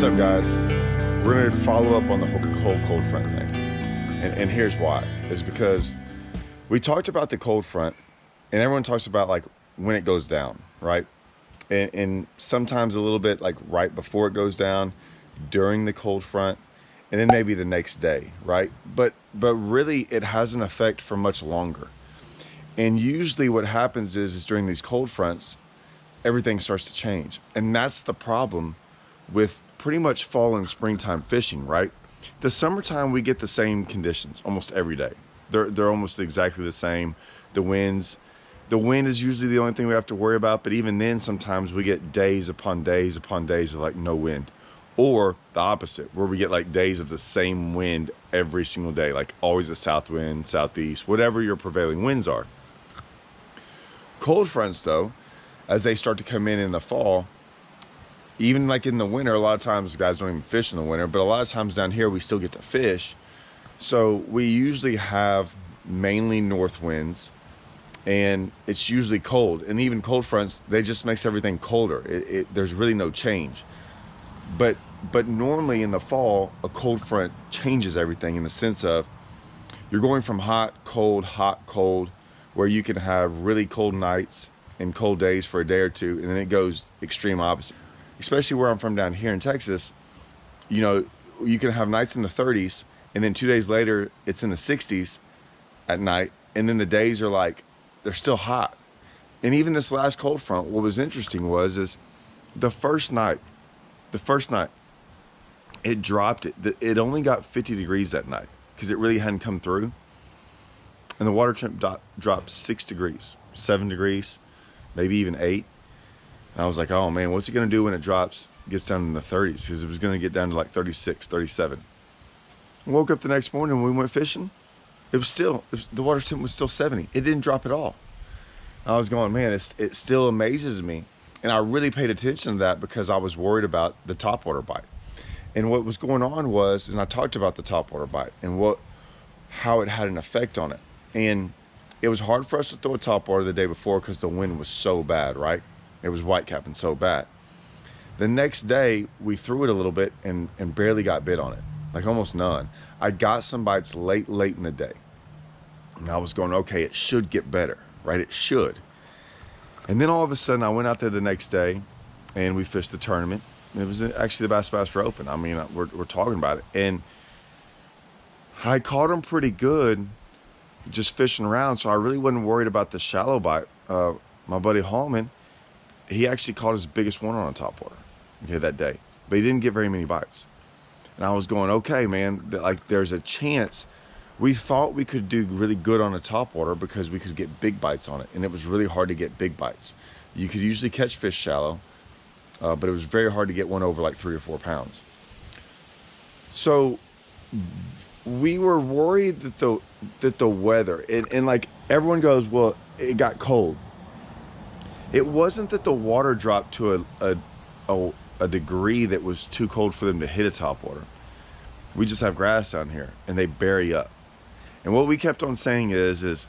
What's up, guys? We're going to follow up on the whole cold front thing. And here's why. Is because we talked about the cold front, and everyone talks about like when it goes down, right? And sometimes a little bit like right before it goes down, during the cold front, and then maybe the next day, right? But really it has an effect for much longer. And usually what happens is during these cold fronts, everything starts to change. And that's the problem with pretty much fall and springtime fishing, right? The summertime, we get the same conditions almost every day. They're almost exactly the same. The wind is usually the only thing we have to worry about, but even then sometimes we get days upon days upon days of like no wind. Or the opposite, where we get like days of the same wind every single day, like always a south wind, southeast, whatever your prevailing winds are. Cold fronts though, as they start to come in the fall, even like in the winter, a lot of times guys don't even fish in the winter, but a lot of times down here we still get to fish. So we usually have mainly north winds, and it's usually cold. And even cold fronts, they just makes everything colder. There's really no change. But normally in the fall, a cold front changes everything in the sense of you're going from hot, cold, where you can have really cold nights and cold days for a day or two, and then it goes extreme opposite. Especially where I'm from down here in Texas, you know, you can have nights in the 30s, and then 2 days later, it's in the 60s at night, and then the days are like, they're still hot. And even this last cold front, what was interesting is the first night, it dropped it. It only got 50 degrees that night because it really hadn't come through. And the water temp dropped 6 degrees, 7 degrees, maybe even 8. And I was like, oh man, what's it going to do when it gets down in the 30s? Because it was going to get down to like 36, 37. I woke up the next morning when we went fishing. The water temp was still 70. It didn't drop at all. I was going, man, it still amazes me. And I really paid attention to that because I was worried about the topwater bite. And what was going on was, and I talked about the topwater bite and how it had an effect on it. And it was hard for us to throw a topwater the day before because the wind was so bad, right? It was whitecapping so bad. The next day, we threw it a little bit and barely got bit on it, like almost none. I got some bites late in the day. And I was going, okay, it should get better, right? It should. And then all of a sudden, I went out there the next day and we fished the tournament. It was actually the Bassmaster Open. I mean, we're talking about it. And I caught them pretty good just fishing around, so I really wasn't worried about the shallow bite. My buddy Hallman, he actually caught his biggest one on a topwater, okay, that day. But he didn't get very many bites. And I was going, okay, man, like there's a chance. We thought we could do really good on a topwater because we could get big bites on it. And it was really hard to get big bites. You could usually catch fish shallow, but it was very hard to get one over like 3 or 4 pounds. So we were worried that the weather, and like everyone goes, well, it got cold. It wasn't that the water dropped to a degree that was too cold for them to hit a topwater. We just have grass down here and they bury up. And what we kept on saying is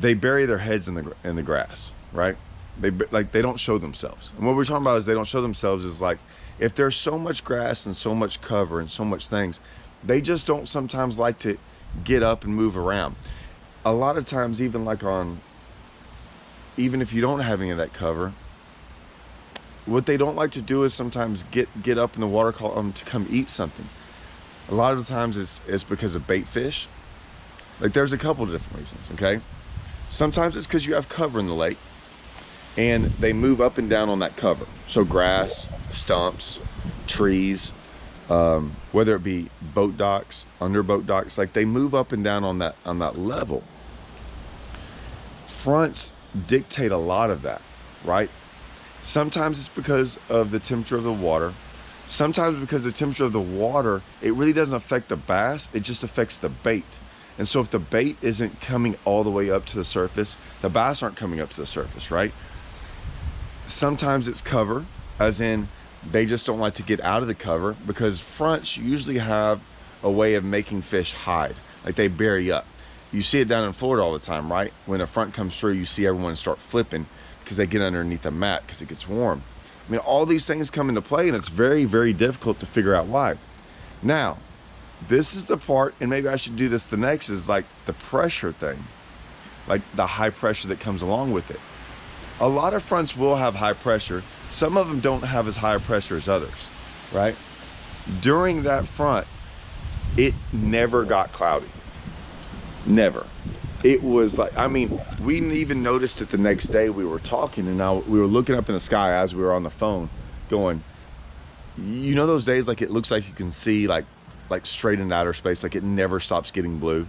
they bury their heads in the grass, right? They don't show themselves. And what we're talking about is they don't show themselves is like, if there's so much grass and so much cover and so much things, they just don't sometimes like to get up and move around. A lot of times, even if you don't have any of that cover, what they don't like to do is sometimes get up in the water column to come eat something. A lot of the times it's because of bait fish. Like there's a couple of different reasons, okay? Sometimes it's because you have cover in the lake and they move up and down on that cover. So grass, stumps, trees, whether it be boat docks, under boat docks, like they move up and down on that level. Fronts dictate a lot of that, right? Sometimes it's because of the temperature of the water. Sometimes because the temperature of the water, it really doesn't affect the bass, it just affects the bait. And so if the bait isn't coming all the way up to the surface, the bass aren't coming up to the surface, right? Sometimes it's cover, as in they just don't like to get out of the cover, because fronts usually have a way of making fish hide, like they bury up. You see it down in Florida all the time, right? When a front comes through, you see everyone start flipping because they get underneath the mat because it gets warm. I mean, all these things come into play, and it's very, very difficult to figure out why. Now, this is the part, and maybe I should do this the next, is like the pressure thing, like the high pressure that comes along with it. A lot of fronts will have high pressure. Some of them don't have as high pressure as others, right? During that front, it never got cloudy. Never. It was like, I mean, we even noticed it the next day. We were talking, and we were looking up in the sky as we were on the phone going, you know those days like it looks like you can see like straight into outer space, like it never stops getting blue.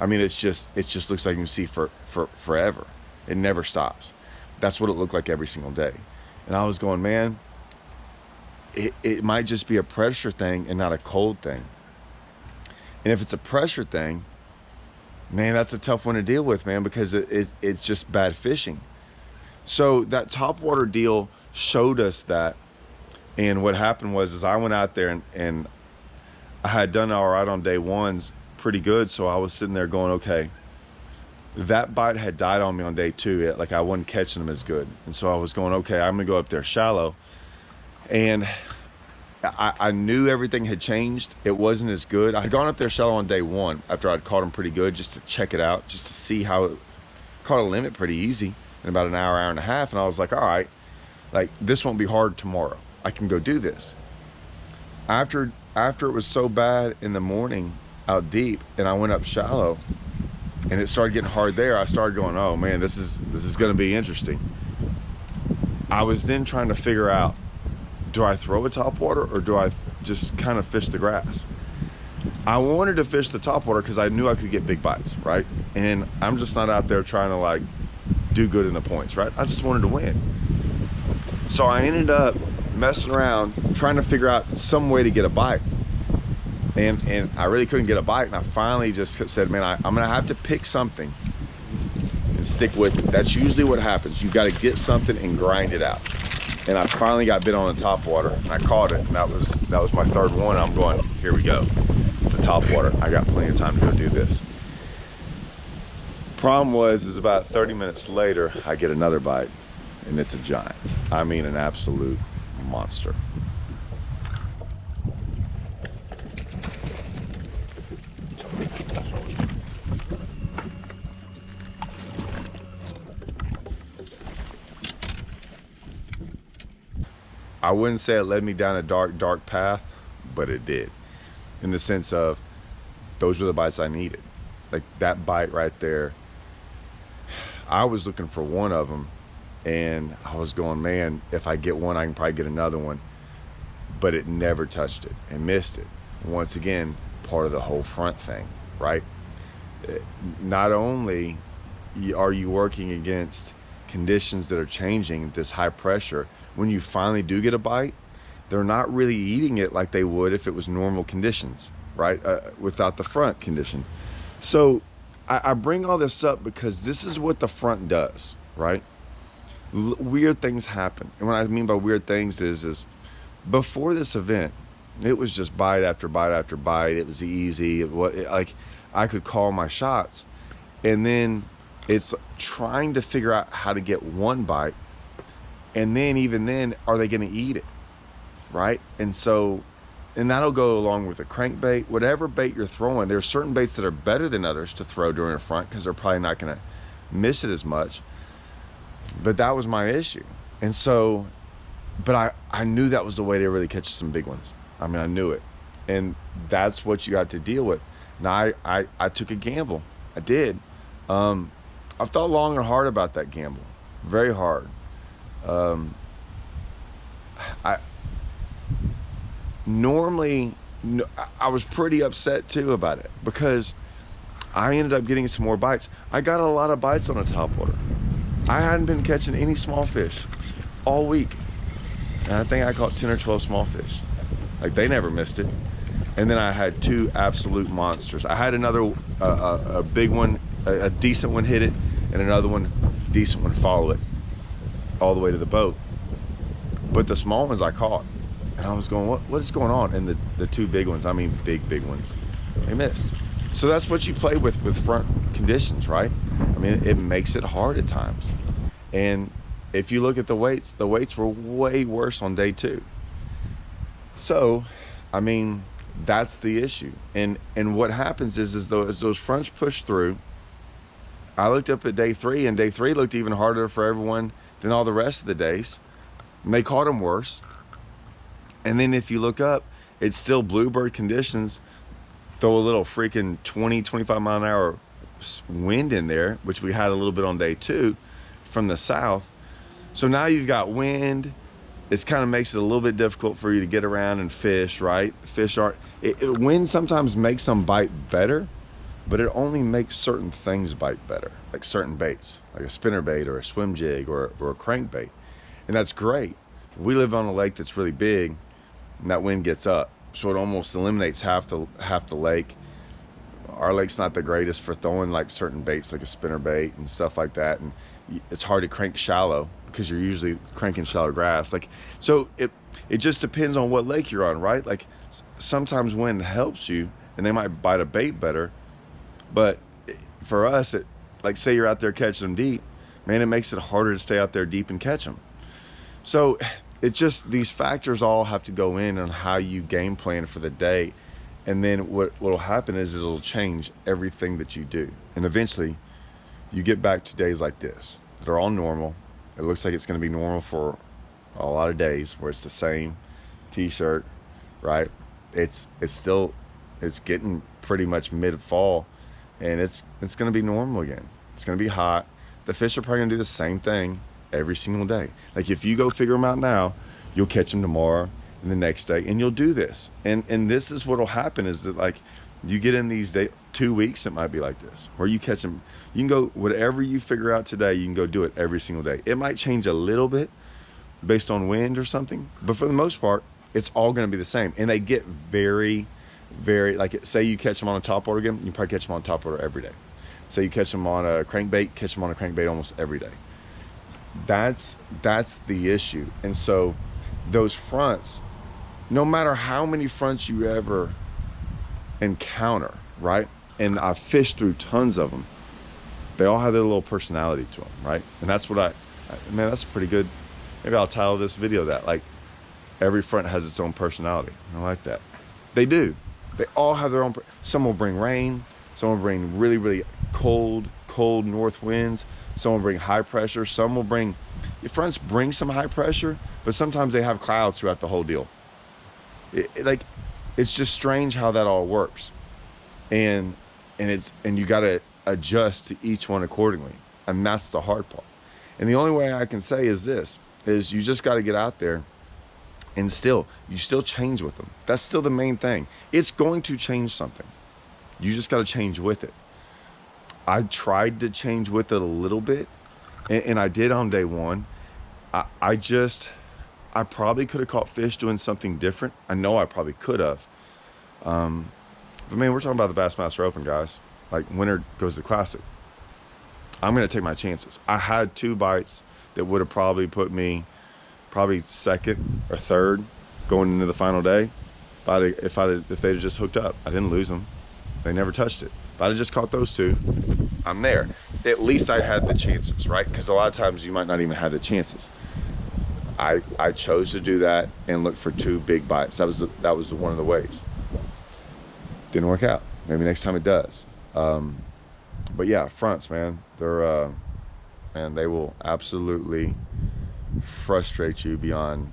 I mean, it just looks like you can see for forever. It never stops. That's what it looked like every single day. And I was going, man, it might just be a pressure thing and not a cold thing. And if it's a pressure thing, man, that's a tough one to deal with, man, because it's just bad fishing. So that Topwater deal showed us that. And what happened was I went out there and I had done all right on day ones, pretty good. So I was sitting there going, okay, that bite had died on me on day two. Like I wasn't catching them as good. And so I was going, okay, I'm gonna go up there shallow. And I knew everything had changed. It wasn't as good. I had gone up there shallow on day one after I'd caught them pretty good, just to check it out, just to see how it caught a limit pretty easy in about an hour, hour and a half. And I was like, all right, like this won't be hard tomorrow. I can go do this. After it was so bad in the morning out deep and I went up shallow and it started getting hard there, I started going, oh man, this is going to be interesting. I was then trying to figure out, do I throw a topwater or do I just kind of fish the grass? I wanted to fish the topwater because I knew I could get big bites, right? And I'm just not out there trying to like do good in the points, right? I just wanted to win. So I ended up messing around trying to figure out some way to get a bite, and I really couldn't get a bite, and I finally just said, man, I'm gonna have to pick something and stick with it. That's usually what happens. You got to get something and grind it out. And I finally got bit on the topwater and I caught it, and that was my third one. I'm going, here we go, it's the topwater. I got plenty of time to go do this. Problem is about 30 minutes later I get another bite, and it's a giant. I mean an absolute monster. I wouldn't say it led me down a dark path, but it did, in the sense of those were the bites I needed. Like that bite right there, I was looking for one of them, and I was going, man, if I get one I can probably get another one. But it never touched it and missed it. Once again, part of the whole front thing, right? Not only are you working against conditions that are changing, this high pressure, when you finally do get a bite, they're not really eating it like they would if it was normal conditions, right? Without the front condition. So I bring all this up because this is what the front does, right? Weird things happen. And what I mean by weird things is before this event, it was just bite after bite after bite. It was easy. Like I could call my shots. And then it's trying to figure out how to get one bite. And then even then, are they going to eat it, right? And so, and that'll go along with a crankbait, whatever bait you're throwing. There are certain baits that are better than others to throw during a front because they're probably not going to miss it as much. But that was my issue. And so, but I knew that was the way to really catch some big ones. I mean, I knew it. And that's what you got to deal with. Now, I took a gamble. I did. I've thought long and hard about that gamble. Very hard. Normally I was pretty upset too about it because I ended up getting some more bites. I got a lot of bites on the topwater. I hadn't been catching any small fish all week, and I think I caught 10 or 12 small fish. Like they never missed it. And then I had two absolute monsters. I had another a big one, a decent one hit it, and another one, decent one follow it all the way to the boat. But the small ones I caught, and I was going, what is going on? And the two big ones, I mean big ones, they missed. So that's what you play with front conditions, right? I mean, it makes it hard at times. And if you look at the weights were way worse on day 2. So, I mean, that's the issue. And what happens is as those fronts push through, I looked up at day 3, and day 3 looked even harder for everyone than all the rest of the days. And they caught them worse. And then if you look up, it's still bluebird conditions. Throw a little freaking 20-25 mile an hour wind in there, which we had a little bit on day 2 from the south. So now you've got wind. It kind of makes it a little bit difficult for you to get around and fish, right? Wind sometimes makes them bite better, but it only makes certain things bite better, like certain baits, like a spinner bait or a swim jig or a crankbait. And that's great. We live on a lake that's really big, and that wind gets up, so it almost eliminates half the lake. Our lake's not the greatest for throwing like certain baits, like a spinner bait and stuff like that, and it's hard to crank shallow because you're usually cranking shallow grass. Like, so it just depends on what lake you're on, right? Like sometimes wind helps you, and they might bite a bait better, but for us, like say you're out there catching them deep, man, it makes it harder to stay out there deep and catch them. So it just, these factors all have to go in on how you game plan for the day. And then what will happen is it'll change everything that you do. And eventually you get back to days like this that are all normal. It looks like it's going to be normal for a lot of days where it's the same t-shirt, right? It's getting pretty much mid-fall, and it's going to be normal again. It's going to be hot. The fish are probably going to do the same thing every single day. Like if you go figure them out now, you'll catch them tomorrow and the next day, and you'll do this. And this is what'll happen is that like you get in these 2 weeks, it might be like this, where you catch them. You can go, whatever you figure out today, you can go do it every single day. It might change a little bit based on wind or something, but for the most part, it's all going to be the same. And they get very, very, like say you catch them on a topwater again, you probably catch them on topwater every day. Say you catch them on a crankbait, catch them on a crankbait almost every day. That's the issue. And so those fronts, no matter how many fronts you ever encounter, right? And I've fished through tons of them. They all have their little personality to them, right? And that's what man, that's pretty good. Maybe I'll title this video that, like, every front has its own personality. I like that. They do. They all have their own. Some will bring rain. Some will bring really, really cold north winds. Some will bring high pressure. Some will bring, your fronts bring some high pressure, but sometimes they have clouds throughout the whole deal. It's just strange how that all works. And you got to adjust to each one accordingly. And that's the hard part. And the only way I can say is this, is you just got to get out there and you still change with them. That's still the main thing. It's going to change something. You just got to change with it. I tried to change with it a little bit, and I did on day 1. I probably could have caught fish doing something different. I know I probably could have. But man, we're talking about the Bassmaster Open, guys. Like, winner goes to the Classic. I'm going to take my chances. I had 2 bites that would have probably put me second or third going into the final day. If they'd just hooked up. I didn't lose them. They never touched it. If I'd have just caught those 2, I'm there. At least I had the chances, right? Because a lot of times you might not even have the chances. I chose to do that and look for 2 big bites. That was one of the ways. Didn't work out. Maybe next time it does. But yeah, fronts, man. They will absolutely frustrate you beyond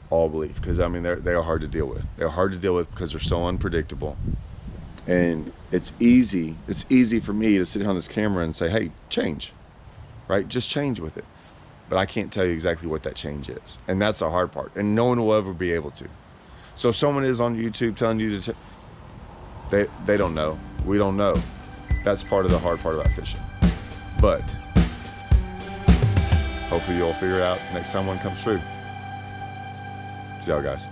all belief. Because I mean, they are hard to deal with. They're hard to deal with because they're so unpredictable. And it's easy for me to sit here on this camera and say, hey, change, right? Just change with it. But I can't tell you exactly what that change is. And that's the hard part. And no one will ever be able to. So if someone is on YouTube telling you to, they don't know. We don't know. That's part of the hard part about fishing. But hopefully you'll figure it out next time one comes through. See y'all, guys.